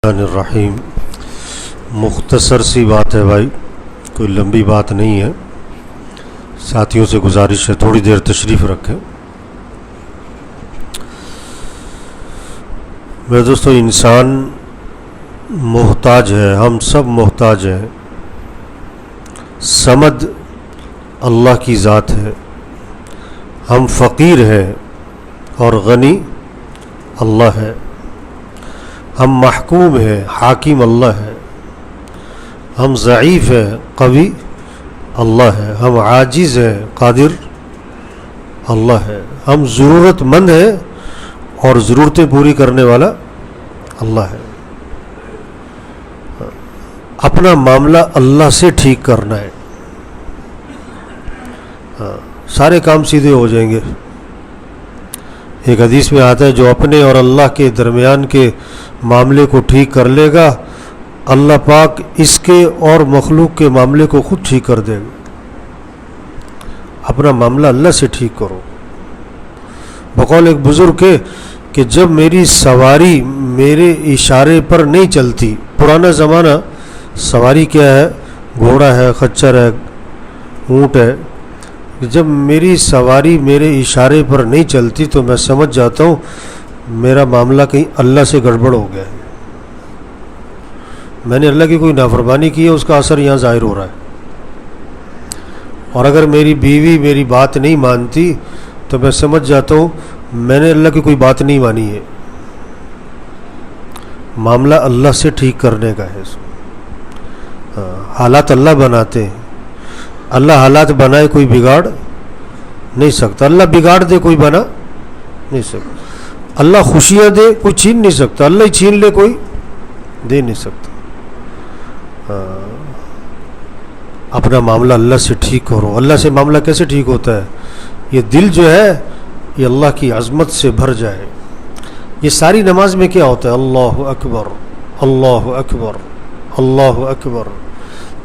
الرحیم مختصر سی بات ہے بھائی، کوئی لمبی بات نہیں ہے. ساتھیوں سے گزارش ہے تھوڑی دیر تشریف رکھیں. میرے دوستو، انسان محتاج ہے، ہم سب محتاج ہیں. صمد اللہ کی ذات ہے، ہم فقیر ہیں اور غنی اللہ ہے. ہم محکوم ہیں، حاکم اللہ ہے. ہم ضعیف ہیں، قوی اللہ ہے. ہم عاجز ہیں، قادر اللہ ہے. ہم ضرورت مند ہیں اور ضرورتیں پوری کرنے والا اللہ ہے. اپنا معاملہ اللہ سے ٹھیک کرنا ہے، سارے کام سیدھے ہو جائیں گے. ایک حدیث میں آتا ہے، جو اپنے اور اللہ کے درمیان کے معاملے کو ٹھیک کر لے گا، اللہ پاک اس کے اور مخلوق کے معاملے کو خود ٹھیک کر دے گا. اپنا معاملہ اللہ سے ٹھیک کرو. بقول ایک بزرگ کے کہ جب میری سواری میرے اشارے پر نہیں چلتی، پرانا زمانہ سواری کیا ہے، گھوڑا ہے، خچر ہے، اونٹ ہے، جب میری سواری میرے اشارے پر نہیں چلتی تو میں سمجھ جاتا ہوں میرا معاملہ کہیں اللہ سے گڑبڑ ہو گیا ہے، میں نے اللہ کی کوئی نافرمانی کی ہے، اس کا اثر یہاں ظاہر ہو رہا ہے. اور اگر میری بیوی میری بات نہیں مانتی تو میں سمجھ جاتا ہوں میں نے اللہ کی کوئی بات نہیں مانی ہے. معاملہ اللہ سے ٹھیک کرنے کا ہے. حالات اللہ بناتے ہیں، اللہ حالات بنائے کوئی بگاڑ نہیں سکتا. اللہ بگاڑ دے کوئی بنا نہیں سکتا. اللہ خوشیاں دے کوئی چھین نہیں سکتا. اللہ ہی چھین لے کوئی دے نہیں سکتا. اپنا معاملہ اللہ سے ٹھیک کرو. اللہ سے معاملہ کیسے ٹھیک ہوتا ہے؟ یہ دل جو ہے یہ اللہ کی عظمت سے بھر جائے. یہ ساری نماز میں کیا ہوتا ہے؟ اللہ اکبر، اللہ اکبر، اللہ اکبر.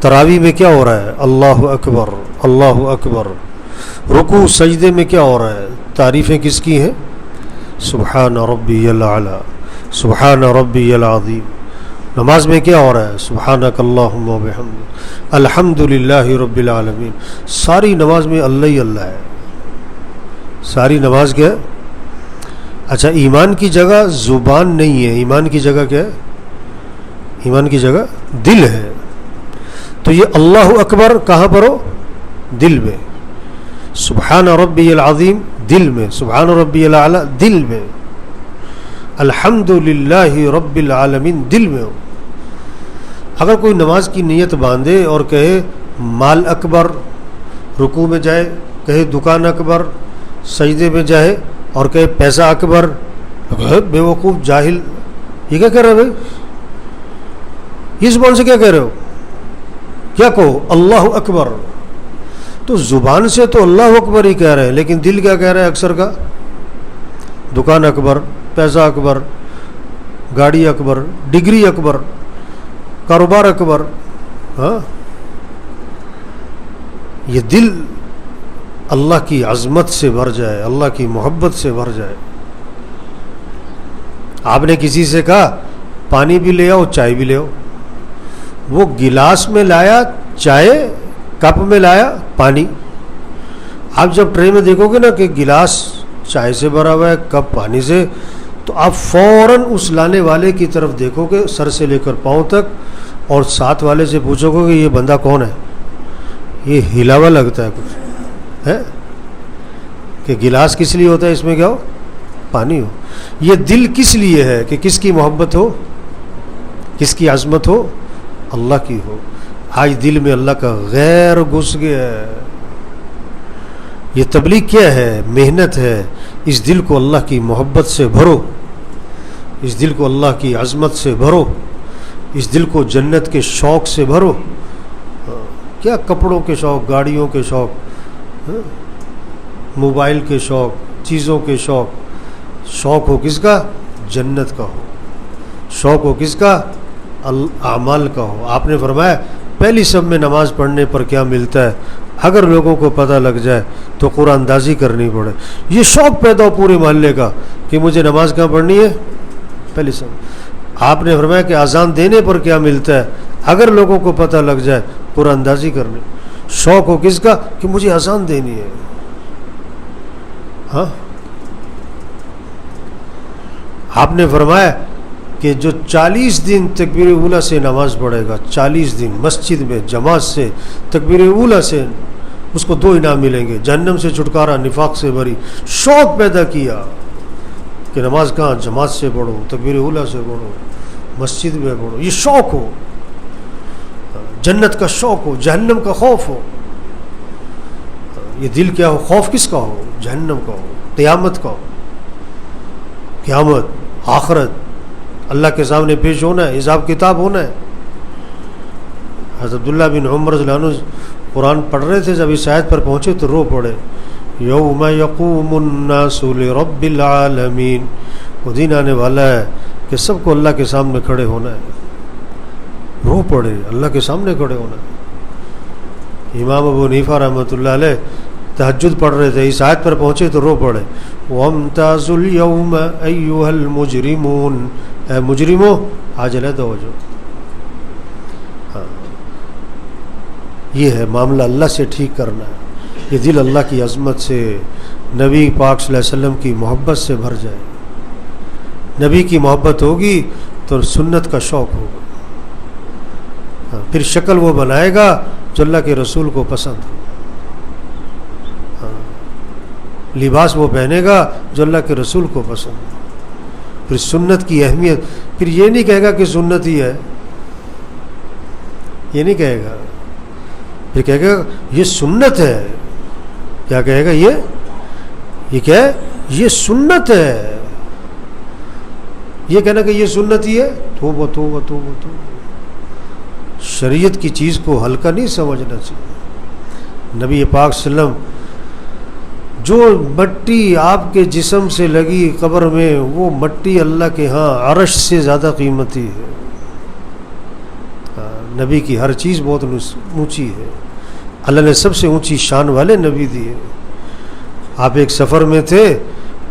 تراویح میں کیا ہو رہا ہے؟ اللہ اکبر، اللہ اکبر. رکوع سجدے میں کیا ہو رہا ہے؟ تعریفیں کس کی ہیں؟ سبحان ربی الاعلی، سبحان ربی العظیم. نماز میں کیا ہو رہا ہے؟ سبحانک اللہم و بحمدک، الحمدللہ رب العالمین. ساری نماز میں اللہ ہی اللہ ہے. ساری نماز کیا ہے؟ اچھا، ایمان کی جگہ زبان نہیں ہے، ایمان کی جگہ کیا ہے؟ ایمان کی جگہ دل ہے. تو یہ اللہ اکبر کہاں پر ہو؟ دل میں. سبحان ربی العظیم دل میں، سبحان ربی الاعلی دل میں، الحمدللہ رب العالمین دل میں ہو. اگر کوئی نماز کی نیت باندھے اور کہے مال اکبر، رکوع میں جائے، کہے دکان اکبر، سجدے میں جائے اور کہے پیسہ اکبر، بے وقوف جاہل، یہ کیا کہہ رہے بھائی؟ یہ زبان سے کیا کہہ رہے ہو؟ کیا کہو؟ اللہ اکبر. تو زبان سے تو اللہ اکبر ہی کہہ رہے ہیں، لیکن دل کیا کہہ رہا ہے اکثر کا؟ دکان اکبر، پیسہ اکبر، گاڑی اکبر، ڈگری اکبر، کاروبار اکبر. ہاں، یہ دل اللہ کی عظمت سے بھر جائے، اللہ کی محبت سے بھر جائے. آپ نے کسی سے کہا پانی بھی لے آؤ، چائے بھی لے آؤ. وہ گلاس میں لایا چائے، کپ میں لایا پانی. آپ جب ٹرے میں دیکھو گے نا کہ گلاس چائے سے بھرا ہوا ہے، کپ پانی سے، تو آپ فوراً اس لانے والے کی طرف دیکھو گے سر سے لے کر پاؤں تک، اور ساتھ والے سے پوچھو گے کہ یہ بندہ کون ہے؟ یہ ہلا ہوا لگتا ہے کچھ ہے کہ گلاس کس لیے ہوتا ہے؟ اس میں کیا ہو؟ پانی ہو. یہ دل کس لیے ہے؟ کہ کس کی محبت ہو، کس کی عظمت ہو؟ اللہ کی ہو. آج دل میں اللہ کا غیر گھس گیا ہے. یہ تبلیغ کیا ہے؟ محنت ہے. اس دل کو اللہ کی محبت سے بھرو، اس دل کو اللہ کی عظمت سے بھرو، اس دل کو جنت کے شوق سے بھرو. کیا کپڑوں کے شوق، گاڑیوں کے شوق، موبائل کے شوق، چیزوں کے شوق. شوق ہو کس کا؟ جنت کا ہو. شوق ہو کس کا؟ اعمال کا ہو. آپ نے فرمایا پہلی سب میں نماز پڑھنے پر کیا ملتا ہے؟ اگر لوگوں کو پتہ لگ جائے تو قرآن اندازی کرنی پڑے. یہ شوق پیدا ہو پورے محلے کا کہ مجھے نماز کہاں پڑھنی ہے؟ پہلی سب. آپ نے فرمایا کہ اذان دینے پر کیا ملتا ہے، اگر لوگوں کو پتہ لگ جائے قرآن اندازی کرنے، شوق ہو کس کا کہ مجھے اذان دینی ہے. ہاں آپ نے فرمایا کہ جو 40 دن تکبیر اولیٰ سے نماز پڑھے گا، 40 دن مسجد میں جماعت سے تکبیر اولیٰ سے، اس کو 2 انعام ملیں گے، جہنم سے چھٹکارا، نفاق سے بری. شوق پیدا کیا کہ نماز کہاں، جماعت سے پڑھو، تکبیر اولیٰ سے پڑھو، مسجد میں پڑھو. یہ شوق ہو، جنت کا شوق ہو، جہنم کا خوف ہو. یہ دل کیا ہو، خوف کس کا ہو، جہنم کا ہو، قیامت کا ہو. قیامت، آخرت، اللہ کے سامنے پیش ہونا ہے، حساب کتاب ہونا ہے. حضرت عبداللہ بن عمر رضی اللہ عنہ قرآن پڑھ رہے تھے، جب اس آیت پر پہنچے تو رو پڑے. یوم یقوم الناس لرب العالمین. وہ دن آنے والا ہے کہ سب کو اللہ کے سامنے کھڑے ہونا ہے. رو پڑے، اللہ کے سامنے کھڑے ہونا ہے. امام ابو حنیفہ رحمۃ اللہ علیہ تہجد پڑھ رہے تھے، اس آیت پر پہنچے تو رو پڑے. وَامْتَازُوا الْيَوْمَ أَيُّهَا الْمُجْرِمُونَ. اے مجرموں آج علیحدہ ہو جاؤ. ہاں یہ ہے معاملہ اللہ سے ٹھیک کرنا ہے. یہ دل اللہ کی عظمت سے، نبی پاک صلی اللہ علیہ وسلم کی محبت سے بھر جائے. نبی کی محبت ہوگی تو سنت کا شوق ہوگا. پھر شکل وہ بنائے گا جو اللہ کے رسول کو پسند ہو. لباس وہ پہنے گا جو اللہ کے رسول کو پسند ہو. پھر سنت کی اہمیت، پھر یہ نہیں کہے گا کہ سنت ہی ہے، یہ نہیں کہے گا. پھر کہے گا یہ سنت ہے. کیا کہے گا؟ یہ کیا ہے؟ یہ سنت ہے. یہ کہنا کہ یہ سنت ہی ہے، توبہ توبہ توبہ توبہ. شریعت کی چیز کو ہلکا نہیں سمجھنا چاہیے. نبی پاک صلی اللہ علیہ وسلم جو مٹی آپ کے جسم سے لگی قبر میں، وہ مٹی اللہ کے ہاں عرش سے زیادہ قیمتی ہے. نبی کی ہر چیز بہت اونچی ہے. اللہ نے سب سے اونچی شان والے نبی دیے. آپ ایک سفر میں تھے،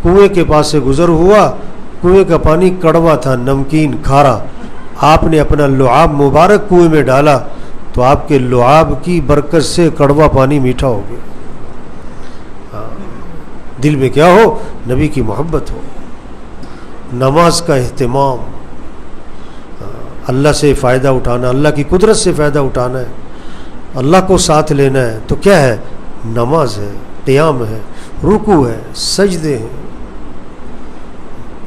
کنویں کے پاس سے گزر ہوا، کنویں کا پانی کڑوا تھا، نمکین، کھارا. آپ نے اپنا لعاب مبارک کنویں میں ڈالا تو آپ کے لعاب کی برکت سے کڑوا پانی میٹھا ہو گیا. دل میں کیا ہو؟ نبی کی محبت ہو. نماز کا اہتمام، اللہ سے فائدہ اٹھانا، اللہ کی قدرت سے فائدہ اٹھانا ہے، اللہ کو ساتھ لینا ہے. تو کیا ہے؟ نماز ہے، قیام ہے، رکوع ہے، سجدے ہیں.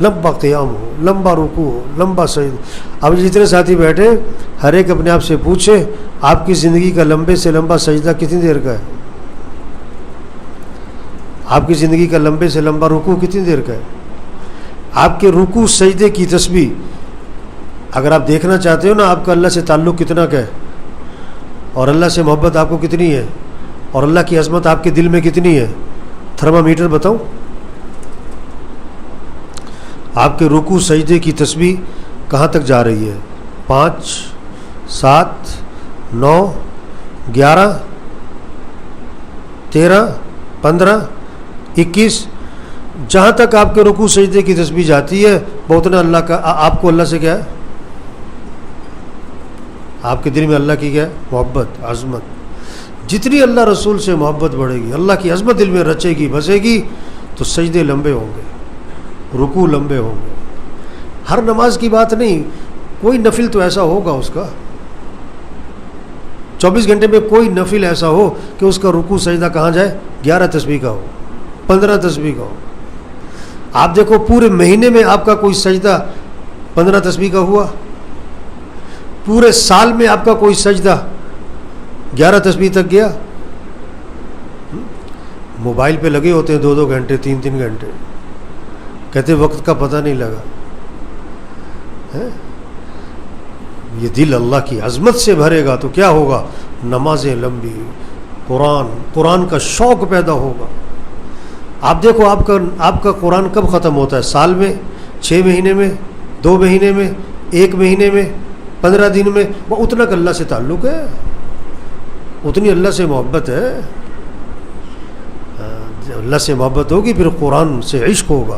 لمبا قیام ہو، لمبا رکوع ہو، لمبا سجدہ. اب جتنے ساتھی بیٹھے، ہر ایک اپنے آپ سے پوچھے آپ کی زندگی کا لمبے سے لمبا سجدہ کتنی دیر کا ہے؟ آپ کی زندگی کا لمبے سے لمبا رکوع کتنی دیر کا ہے؟ آپ کے رکوع سجدے کی تسبیح اگر آپ دیکھنا چاہتے ہو نا، آپ کا اللہ سے تعلق کتنا کا ہے، اور اللہ سے محبت آپ کو کتنی ہے، اور اللہ کی عظمت آپ کے دل میں کتنی ہے، تھرمامیٹر بتاؤں. آپ کے رکوع سجدے کی تسبیح کہاں تک جا رہی ہے؟ 5 7 9 11 13 15 21. جہاں تک آپ کے رکوع سجدے کی تسبیح جاتی ہے وہ اتنا اللہ کا، آپ کو اللہ سے کیا ہے؟ آپ کے دل میں اللہ کی کیا ہے؟ محبت، عظمت. جتنی اللہ رسول سے محبت بڑھے گی، اللہ کی عظمت دل میں رچے گی، بسے گی، تو سجدے لمبے ہوں گے، رکوع لمبے ہوں گے. ہر نماز کی بات نہیں، کوئی نفل تو ایسا ہوگا اس کا، 24 گھنٹے میں کوئی نفل ایسا ہو کہ اس کا رکوع سجدہ کہاں جائے؟ 11 تسبیح کا ہو، 15 تسبیح کا ہو. آپ دیکھو پورے مہینے میں آپ کا کوئی سجدہ 15 تسبیح کا ہوا، پورے سال میں آپ کا کوئی سجدہ 11 تسبیح تک گیا. موبائل پہ لگے ہوتے ہیں 2 گھنٹے 3 گھنٹے، کہتے وقت کا پتہ نہیں لگا. یہ دل اللہ کی عظمت سے بھرے گا تو کیا ہوگا؟ نمازیں لمبی، قرآن کا شوق پیدا ہوگا. آپ دیکھو آپ کا قرآن کب ختم ہوتا ہے؟ سال میں، 6 مہینے میں، 2 مہینے میں، 1 مہینے میں، 15 دن میں. وہ اتنا کہ اللہ سے تعلق ہے، اتنی اللہ سے محبت ہے. اللہ سے محبت ہوگی پھر قرآن سے عشق ہوگا،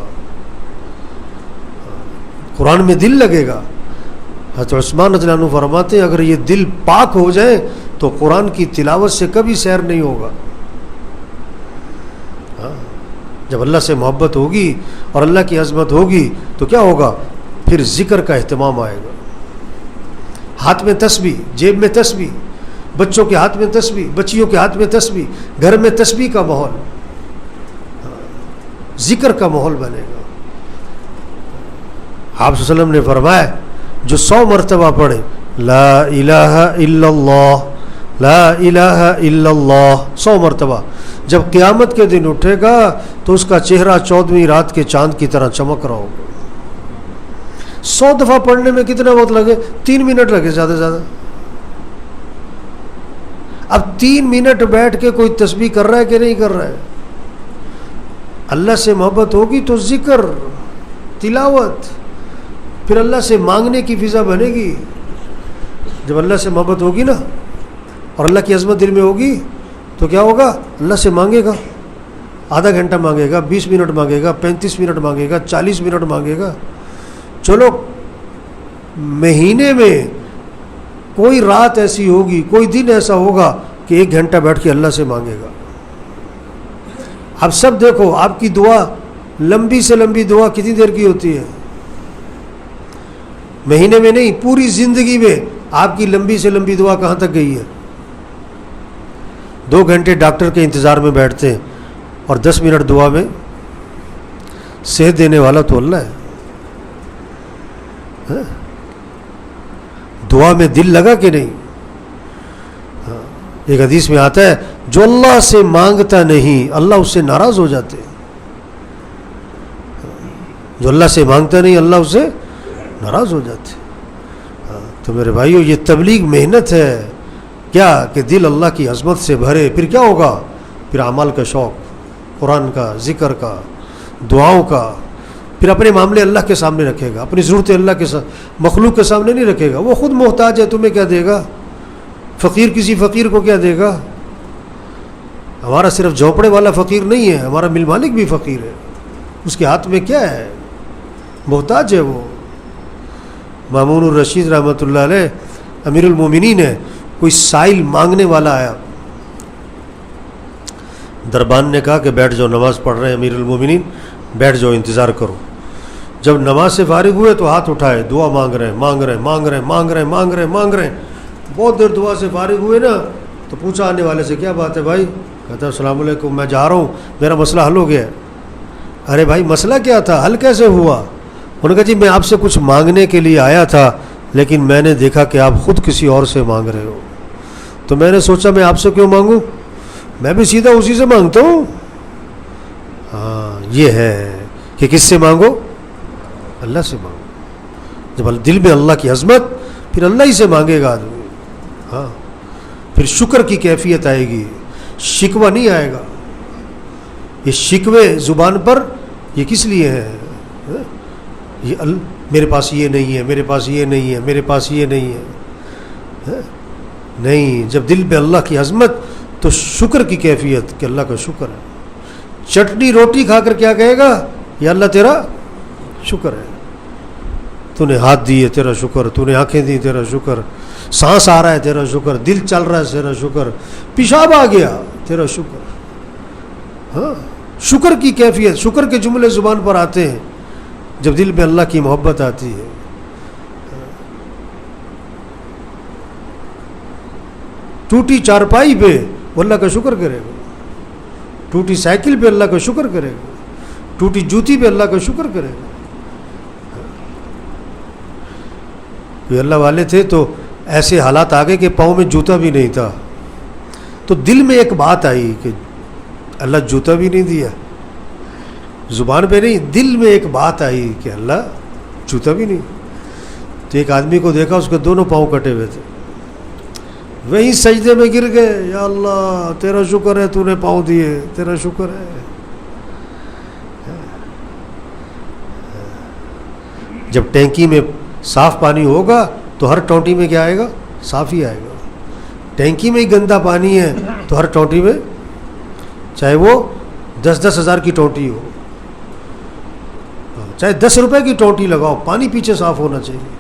قرآن میں دل لگے گا. حضرت عثمان رضی اللہ عنہ فرماتے ہیں اگر یہ دل پاک ہو جائے تو قرآن کی تلاوت سے کبھی سیر نہیں ہوگا. جب اللہ سے محبت ہوگی اور اللہ کی عظمت ہوگی تو کیا ہوگا؟ پھر ذکر کا اہتمام آئے گا. ہاتھ میں تسبیح، جیب میں تسبیح، بچوں کے ہاتھ میں تسبیح، بچیوں کے ہاتھ میں تسبیح، گھر میں تسبیح کا ماحول، ذکر کا ماحول بنے گا. آپ صلی اللہ علیہ وسلم نے فرمایا جو 100 مرتبہ پڑھے لا الہ الا اللہ لا الہ الا اللہ 100 مرتبہ، جب قیامت کے دن اٹھے گا تو اس کا چہرہ 14ویں رات کے چاند کی طرح چمک رہا ہوگا. 100 دفعہ پڑھنے میں کتنا وقت لگے؟ 3 منٹ لگے زیادہ سے زیادہ. اب 3 منٹ بیٹھ کے کوئی تسبیح کر رہا ہے کہ نہیں کر رہا ہے؟ اللہ سے محبت ہوگی تو ذکر، تلاوت، پھر اللہ سے مانگنے کی فضا بنے گی. جب اللہ سے محبت ہوگی نا اور اللہ کی عظمت دل میں ہوگی تو کیا ہوگا؟ اللہ سے مانگے گا، آدھا گھنٹہ مانگے گا، 20 منٹ مانگے گا، 35 منٹ مانگے گا، 40 منٹ مانگے گا. چلو مہینے میں کوئی رات ایسی ہوگی، کوئی دن ایسا ہوگا کہ 1 گھنٹہ بیٹھ کے اللہ سے مانگے گا. اب سب دیکھو آپ کی دعا، لمبی سے لمبی دعا کتنی دیر کی ہوتی ہے؟ مہینے میں نہیں، پوری زندگی میں آپ کی لمبی سے لمبی دعا کہاں تک گئی ہے؟ 2 گھنٹے ڈاکٹر کے انتظار میں بیٹھتے ہیں اور 10 منٹ دعا میں. صحت دینے والا تو اللہ ہے. دعا میں دل لگا کہ نہیں؟ ایک حدیث میں آتا ہے جو اللہ سے مانگتا نہیں اللہ اس سے ناراض ہو جاتے. جو اللہ سے مانگتا نہیں اللہ اس سے ناراض ہو جاتے. تو میرے بھائیو یہ تبلیغ محنت ہے کیا کہ دل اللہ کی عظمت سے بھرے. پھر کیا ہوگا؟ پھر اعمال کا شوق، قرآن کا، ذکر کا، دعاؤں کا. پھر اپنے معاملے اللہ کے سامنے رکھے گا، اپنی ضرورتیں اللہ کے مخلوق کے سامنے نہیں رکھے گا. وہ خود محتاج ہے، تمہیں کیا دے گا؟ فقیر کسی فقیر کو کیا دے گا؟ ہمارا صرف جھونپڑے والا فقیر نہیں ہے، ہمارا مل مالک بھی فقیر ہے. اس کے ہاتھ میں کیا ہے؟ محتاج ہے. وہ مامون الرشید رحمۃ اللہ علیہ امیر المومنین ہے. کوئی سائل مانگنے والا آیا، دربان نے کہا کہ بیٹھ جاؤ، نماز پڑھ رہے ہیں امیر المومنین، بیٹھ جاؤ، انتظار کرو. جب نماز سے فارغ ہوئے تو ہاتھ اٹھائے، دعا مانگ رہے ہیں. بہت دیر دعا سے فارغ ہوئے نا تو پوچھا آنے والے سے کیا بات ہے بھائی؟ کہتا ہے السلام علیکم، میں جا رہا ہوں، میرا مسئلہ حل ہو گیا ہے. ارے بھائی مسئلہ کیا تھا؟ حل کیسے ہوا؟ انہوں نے کہا جی میں آپ سے کچھ مانگنے کے لیے آیا تھا لیکن میں نے دیکھا کہ آپ خود کسی اور سے مانگ رہے ہو، تو میں نے سوچا میں آپ سے کیوں مانگوں، میں بھی سیدھا اسی سے مانگتا ہوں. ہاں یہ ہے کہ کس سے مانگو؟ اللہ سے مانگو. جب دل میں اللہ کی عظمت، پھر اللہ ہی سے مانگے گا آدمی. ہاں پھر شکر کی کیفیت آئے گی، شکوہ نہیں آئے گا. یہ شکوے زبان پر یہ کس لیے ہے؟ یہ میرے پاس یہ نہیں ہے، میرے پاس یہ نہیں ہے، میرے پاس یہ نہیں ہے. نہیں، جب دل میں اللہ کی عظمت تو شکر کی کیفیت کہ اللہ کا شکر ہے. چٹنی روٹی کھا کر کیا کہے گا؟ یا اللہ تیرا شکر ہے، تو نے ہاتھ دیے تیرا شکر، تو نے آنکھیں دی تیرا شکر، سانس آ رہا ہے تیرا شکر، دل چل رہا ہے تیرا شکر، پیشاب آ گیا تیرا شکر. ہاں شکر کی کیفیت، شکر کے جملے زبان پر آتے ہیں جب دل میں اللہ کی محبت آتی ہے. ٹوٹی چارپائی پہ وہ اللہ کا شکر کرے گا، ٹوٹی سائیکل پہ اللہ کا شکر کرے گا، ٹوٹی جوتی پہ اللہ کا شکر کرے گا. کوئی اللہ والے تھے تو ایسے حالات آ گئے کہ پاؤں میں جوتا بھی نہیں تھا، تو دل میں ایک بات آئی کہ اللہ جوتا بھی نہیں دیا، زبان پہ نہیں، دل میں ایک بات آئی کہ اللہ جوتا بھی نہیں. تو ایک آدمی کو دیکھا اس کے دونوں پاؤں کٹے ہوئے تھے، وہیں سجدے میں گر گئے، یا اللہ تیرا شکر ہے تو نے پاؤں دیے، تیرا شکر ہے. جب ٹینکی میں صاف پانی ہوگا تو ہر ٹونٹی میں کیا آئے گا؟ صاف ہی آئے گا. ٹینکی میں ہی گندا پانی ہے تو ہر ٹونٹی میں، چاہے وہ 10-10 ہزار کی ٹونٹی ہو، چاہے 10 روپے کی ٹونٹی لگاؤ، پانی پیچھے صاف ہونا چاہیے.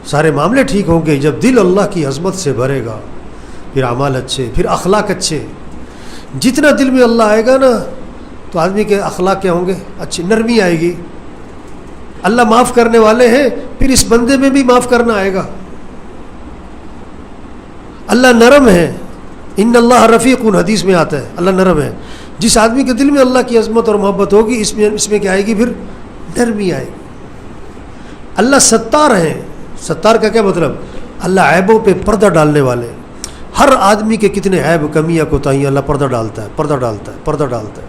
سارے معاملے ٹھیک ہوں گے جب دل اللہ کی عظمت سے بھرے گا، پھر اعمال اچھے، پھر اخلاق اچھے. جتنا دل میں اللہ آئے گا نا تو آدمی کے اخلاق کیا ہوں گے؟ اچھی نرمی آئے گی. اللہ معاف کرنے والے ہیں، پھر اس بندے میں بھی معاف کرنا آئے گا. اللہ نرم ہے، ان اللہ رفیق، حدیث میں آتا ہے اللہ نرم ہے. جس آدمی کے دل میں اللہ کی عظمت اور محبت ہوگی اس میں کیا آئے گی؟ پھر نرمی آئے گی. اللہ ستار ہیں. ستار کا کیا مطلب؟ اللہ عیبوں پہ پردہ ڈالنے والے. ہر آدمی کے کتنے عیب کمیاں کوتاہیاں اللہ پردہ ڈالتا ہے، پردہ ڈالتا ہے، پردہ ڈالتا ہے.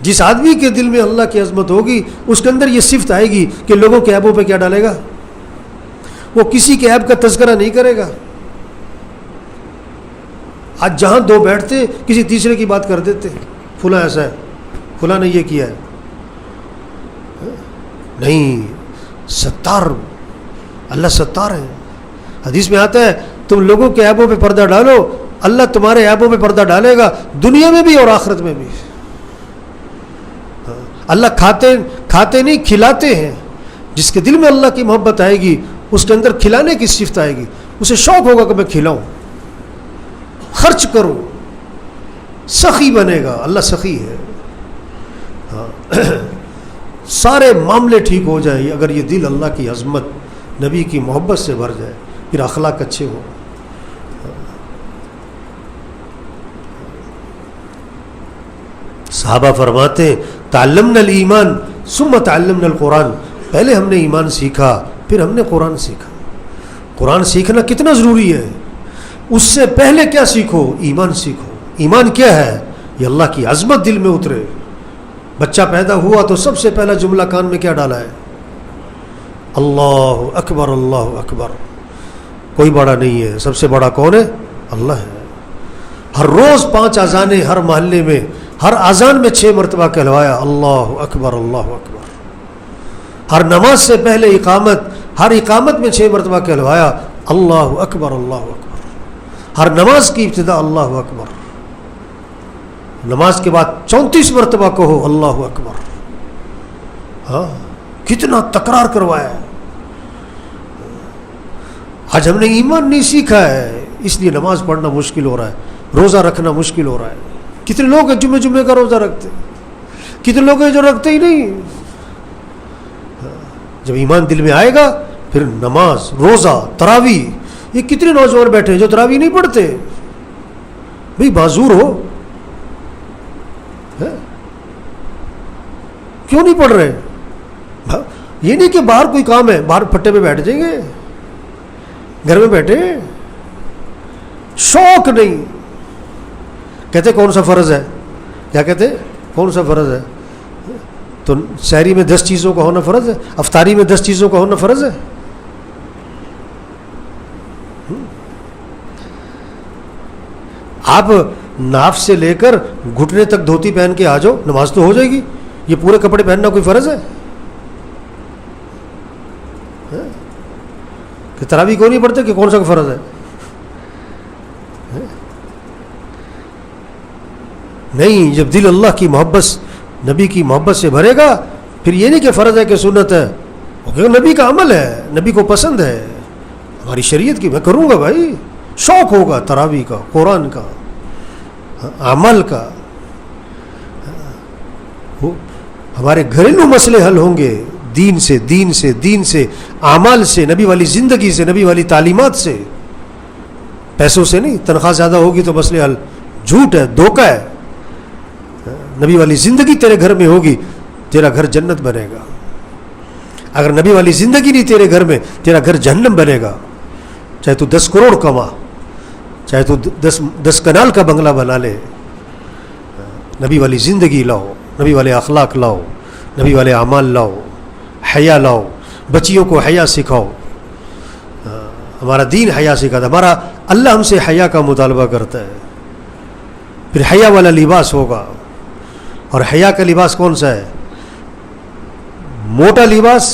جس آدمی کے دل میں اللہ کی عظمت ہوگی اس کے اندر یہ صفت آئے گی کہ لوگوں کے عیبوں پہ کیا ڈالے گا؟ وہ کسی کے عیب کا تذکرہ نہیں کرے گا. آج جہاں دو بیٹھتے کسی تیسرے کی بات کر دیتے، فلاں ایسا ہے، فلاں نے یہ کیا ہے. نہیں، ستار، اللہ ستار ہے. حدیث میں آتا ہے تم لوگوں کے عیبوں پہ پردہ ڈالو، اللہ تمہارے عیبوں پہ پردہ ڈالے گا دنیا میں بھی اور آخرت میں بھی. اللہ کھاتے نہیں کھلاتے ہیں. جس کے دل میں اللہ کی محبت آئے گی اس کے اندر کھلانے کی صفت آئے گی. اسے شوق ہوگا کہ میں کھلاؤں، خرچ کروں، سخی بنے گا. اللہ سخی ہے. سارے معاملے ٹھیک ہو جائیں اگر یہ دل اللہ کی عظمت، نبی کی محبت سے بھر جائے، پھر اخلاق اچھے ہوں. صحابہ فرماتے ہیں تعلمنا الایمان ثم تعلمنا القرآن. پہلے ہم نے ایمان سیکھا پھر ہم نے قرآن سیکھا. قرآن سیکھنا کتنا ضروری ہے. اس سے پہلے کیا سیکھو؟ ایمان سیکھو. ایمان کیا ہے؟ یہ اللہ کی عظمت دل میں اترے. بچہ پیدا ہوا تو سب سے پہلا جملہ کان میں کیا ڈالا ہے؟ اللہ اکبر، اللہ اکبر. کوئی بڑا نہیں ہے، سب سے بڑا کون ہے؟ اللہ ہے. ہر روز 5 اذانیں ہر محلے میں، ہر اذان میں 6 مرتبہ کہلوایا اللہ اکبر، اللہ اکبر. ہر نماز سے پہلے اقامت، ہر اقامت میں 6 مرتبہ کہلوایا اللہ اکبر، اللہ اکبر. ہر نماز کی ابتدا اللہ اکبر. نماز کے بعد 34 مرتبہ کہو اللہ اکبر. ہاں، کتنا تکرار کروایا ہے. آج ہم نے ایمان نہیں سیکھا ہے اس لیے نماز پڑھنا مشکل ہو رہا ہے، روزہ رکھنا مشکل ہو رہا ہے. کتنے لوگ ہیں جمعے کا روزہ رکھتے، کتنے لوگ ہیں جو رکھتے ہی نہیں. جب ایمان دل میں آئے گا پھر نماز، روزہ، تراویح. یہ کتنے نوجوان بیٹھے ہیں جو تراویح نہیں پڑھتے. بھئی معذور ہو، کیوں نہیں پڑھ رہے؟ یہ نہیں کہ باہر کوئی کام ہے باہر پھٹے پہ بیٹھ جائیں گے، گھر میں بیٹھے. شوق نہیں. کہتے کون سا فرض ہے؟ کیا کہتے کون سا فرض ہے؟ تو سحری میں 10 چیزوں کا ہونا فرض ہے، افطاری میں 10 چیزوں کا ہونا فرض ہے. آپ ناف سے لے کر گھٹنے تک دھوتی پہن کے آ جاؤ، نماز تو ہو جائے گی. یہ پورے کپڑے پہننا کوئی فرض ہے؟ کہ تراویح کیوں نہیں پڑھتے کہ کون سا فرض ہے؟ نہیں، جب دل اللہ کی محبت، نبی کی محبت سے بھرے گا پھر یہ نہیں کہ فرض ہے کہ سنت ہے، کیونکہ نبی کا عمل ہے، نبی کو پسند ہے، ہماری شریعت کی میں کروں گا. بھائی شوق ہوگا تراویح کا، قرآن کا، عمل کا. ہمارے گھریلو مسئلے حل ہوں گے دین سے، دین سے، دین سے، اعمال سے، نبی والی زندگی سے، نبی والی تعلیمات سے. پیسوں سے نہیں. تنخواہ زیادہ ہوگی تو مسئلے حل. جھوٹ ہے، دھوکہ ہے. نبی والی زندگی تیرے گھر میں ہوگی تیرا گھر جنت بنے گا. اگر نبی والی زندگی نہیں تیرے گھر میں، تیرا گھر جہنم بنے گا. چاہے تو 10 کروڑ کما، چاہے تو 10 کنال کا بنگلہ بنا لے. نبی والی زندگی لاؤ، نبی والے اخلاق لاؤ، نبی والے اعمال لاؤ، حیا لاؤ. بچیوں کو حیا سکھاؤ. ہمارا دین حیا سکھاتا ہے. ہمارا اللہ ہم سے حیا کا مطالبہ کرتا ہے. پھر حیا والا لباس ہوگا. اور حیا کا لباس کون سا ہے؟ موٹا لباس،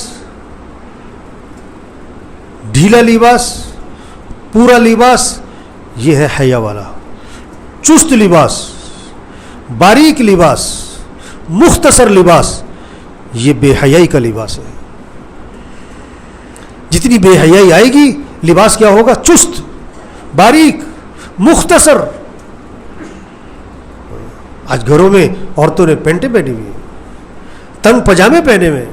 ڈھیلا لباس، پورا لباس، یہ ہے حیا والا. چست لباس، باریک لباس، مختصر لباس، یہ بے حیائی کا لباس ہے. جتنی بے حیائی آئے گی لباس کیا ہوگا؟ چست، باریک، مختصر. آج گھروں میں عورتوں نے پینٹیں پہنی ہوئی، تنگ پجامے پہنے ہوئے،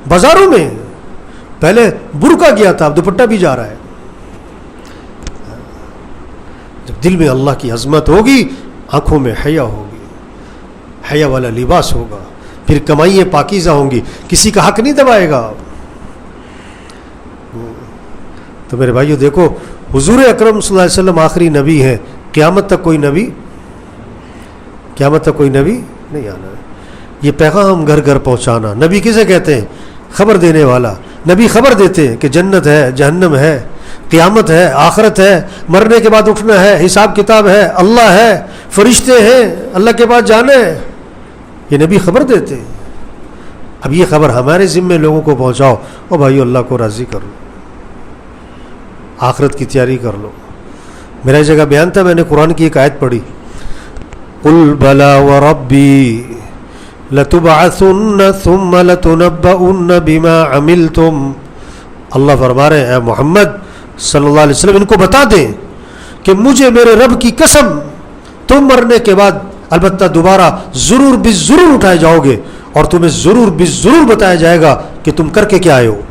بازاروں میں پہلے برقع کیا تھا، اب دوپٹہ بھی جا رہا ہے. جب دل میں اللہ کی عظمت ہوگی، آنکھوں میں حیا ہوگی، حیا والا لباس ہوگا، پھر کمائیاں پاکیزہ ہوں گی، کسی کا حق نہیں دبائے گا. تو میرے بھائیو دیکھو، حضور اکرم صلی اللہ علیہ وسلم آخری نبی ہیں. قیامت تک کوئی نبی نہیں آنا. یہ پیغام گھر گھر پہنچانا. نبی کسے کہتے ہیں؟ خبر دینے والا. نبی خبر دیتے ہیں کہ جنت ہے، جہنم ہے، قیامت ہے، آخرت ہے، مرنے کے بعد اٹھنا ہے، حساب کتاب ہے، اللہ ہے، فرشتے ہیں، اللہ کے پاس جانا ہے. یہ نبی خبر دیتے ہیں. اب یہ خبر ہمارے ذمے لوگوں کو پہنچاؤ. او بھائیو، اللہ کو راضی کر لو، آخرت کی تیاری کر لو. میرا جگہ بیان تھا، میں نے قرآن کی ایک آیت پڑھی، قل بلا وربی لتبعثن ثم لتنبؤن بما عملتم. اللہ فرما رہے ہیں اے محمد صلی اللہ علیہ وسلم، ان کو بتا دیں کہ مجھے میرے رب کی قسم، تم مرنے کے بعد البتہ دوبارہ ضرور بالضرور اٹھائے جاؤ گے، اور تمہیں ضرور بالضرور بتایا جائے گا کہ تم کر کے کیا آئے ہو.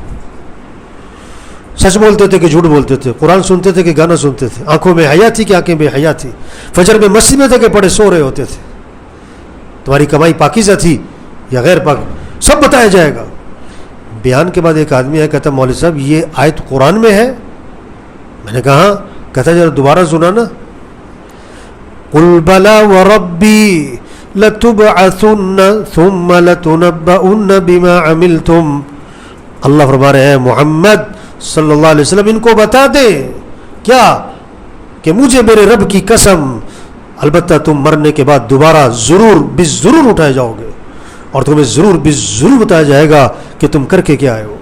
سچ بولتے تھے کہ جھوٹ بولتے تھے، قرآن سنتے تھے کہ گانا سنتے تھے، آنکھوں میں حیا تھی کہ آنکھیں بے حیا تھی، فجر میں مسجد میں تھے کہ پڑے سو رہے ہوتے تھے، تمہاری کمائی پاکیزہ تھی یا غیر پاک، سب بتایا جائے گا. بیان کے بعد ایک آدمی ہے، کہتا مولوی صاحب یہ آیت قرآن میں ہے؟ میں نے کہا ہاں. کہتا ذرا دوبارہ سنانا. قل بلا وربی لتبعثن ثم لتنبؤن بما عملتم. اللہ فرما رہے ہیں محمد صلی اللہ علیہ وسلم، ان کو بتا دیں کیا کہ مجھے میرے رب کی قسم، البتہ تم مرنے کے بعد دوبارہ ضرور بالضرور اٹھائے جاؤ گے، اور تمہیں ضرور بالضرور بتایا جائے گا کہ تم کر کے کیا آئے ہو.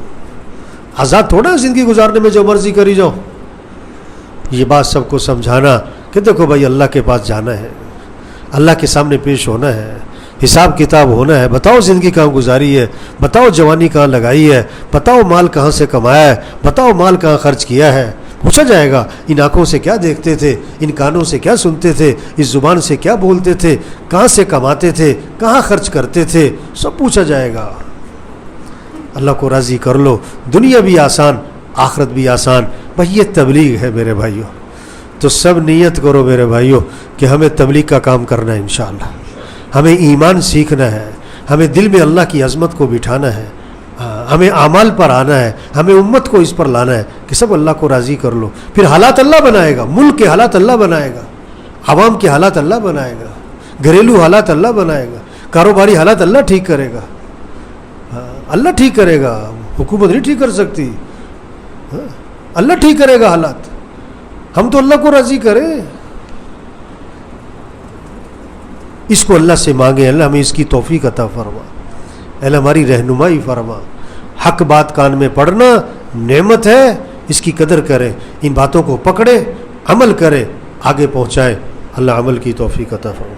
آزاد تھوڑا زندگی گزارنے میں جو مرضی کری جاؤ. یہ بات سب کو سمجھانا کہ دیکھو بھائی، اللہ کے پاس جانا ہے، اللہ کے سامنے پیش ہونا ہے، حساب کتاب ہونا ہے. بتاؤ زندگی کہاں گزاری ہے، بتاؤ جوانی کہاں لگائی ہے، بتاؤ مال کہاں سے کمایا ہے، بتاؤ مال کہاں خرچ کیا ہے. پوچھا جائے گا ان آنکھوں سے کیا دیکھتے تھے، ان کانوں سے کیا سنتے تھے، اس زبان سے کیا بولتے تھے، کہاں سے کماتے تھے، کہاں خرچ کرتے تھے، سب پوچھا جائے گا. اللہ کو راضی کر لو، دنیا بھی آسان، آخرت بھی آسان. بھائی یہ تبلیغ ہے میرے بھائیوں، تو سب نیت کرو میرے بھائیوں کہ ہمیں تبلیغ کا کام کرنا ہے انشاءاللہ. ہمیں ایمان سیکھنا ہے، ہمیں دل میں اللہ کی عظمت کو بٹھانا ہے، ہمیں اعمال پر آنا ہے، ہمیں امت کو اس پر لانا ہے کہ سب اللہ کو راضی کر لو. پھر حالات اللہ بنائے گا، ملک کے حالات اللہ بنائے گا، عوام کے حالات اللہ بنائے گا، گھریلو حالات اللہ بنائے گا، کاروباری حالات اللہ ٹھیک کرے گا. اللہ ٹھیک کرے گا، حکومت نہیں ٹھیک کر سکتی. اللہ ٹھیک کرے گا حالات. ہم تو اللہ کو راضی کریں، اس کو اللہ سے مانگیں. اللہ ہمیں اس کی توفیق عطا فرما، اللہ ہماری رہنمائی فرما. حق بات کان میں پڑھنا نعمت ہے، اس کی قدر کریں، ان باتوں کو پکڑے، عمل کریں، آگے پہنچائیں. اللہ عمل کی توفیق عطا فرما.